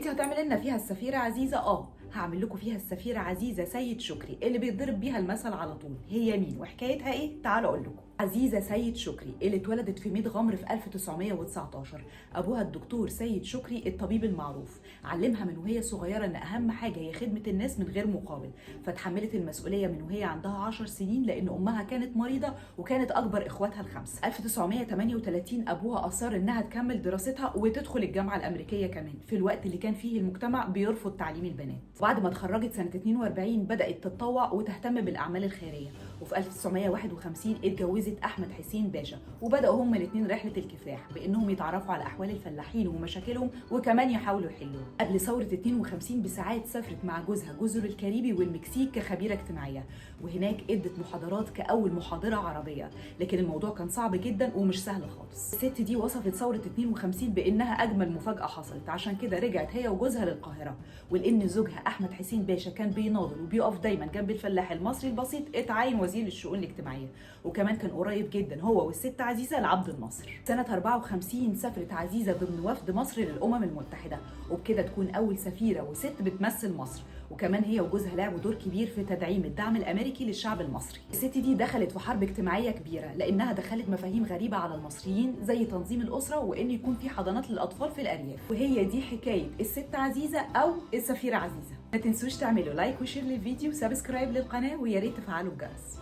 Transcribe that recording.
انت هتعمل لنا فيها السفيره عزيزه؟ هعمل لكم فيها السفيره عزيزه سيد شكري اللي بيتضرب بيها المثل على طول. هي مين وحكايتها ايه؟ تعالوا اقول لكم. عزيزه سيد شكري اللي اتولدت في ميت غمر في 1919. ابوها الدكتور سيد شكري الطبيب المعروف علمها من وهي صغيره ان اهم حاجه هي خدمه الناس من غير مقابل، فتحملت المسؤوليه من وهي عندها 10 سنين لان امها كانت مريضه وكانت اكبر اخواتها الخمسه. 1938 ابوها اصر انها تكمل دراستها وتدخل الجامعه الامريكيه كمان في الوقت اللي كان فيه المجتمع بيرفض تعليم البنات. وبعد ما اتخرجت سنه 42 بدات تتطوع وتهتم بالاعمال الخيريه، وفي 1951 اتجوزت احمد حسين باشا، وبداوا هما الاثنين رحله الكفاح بانهم يتعرفوا على احوال الفلاحين ومشاكلهم وكمان يحاولوا يحلوها. قبل ثوره 52 بساعات سافرت مع جوزها جزر الكاريبي والمكسيك كخبيره اجتماعيه، وهناك ادت محاضرات كاول محاضره عربيه، لكن الموضوع كان صعب جدا ومش سهل خالص. الست دي وصفت ثوره 52 بانها اجمل مفاجاه حصلت، عشان كده رجعت هي وجوزها للقاهره، ولان زوجها احمد حسين باشا كان بيناضل وبيقف دايما جنب الفلاح المصري البسيط اتعين وزير للشؤون الاجتماعيه، وكمان كان قريب جدا هو والست عزيزه لعبد الناصر. سنه 54 سافرت عزيزه ضمن وفد مصر للامم المتحده، وبكده تكون اول سفيره وست بتمثل مصر، وكمان هي وجوزها لعبوا دور كبير في تدعيم الدعم الامريكي للشعب المصري. الست دي دخلت في حرب اجتماعيه كبيره لانها دخلت مفاهيم غريبه على المصريين زي تنظيم الاسره وان يكون في حضانات للاطفال في الارياف، وهي دي حكايه الست عزيزه او السفيره عزيزه. ما تنسوش تعملوا لايك وشير للفيديو وسبسكرايب للقناه، ويا ريت تفعلوا الجرس.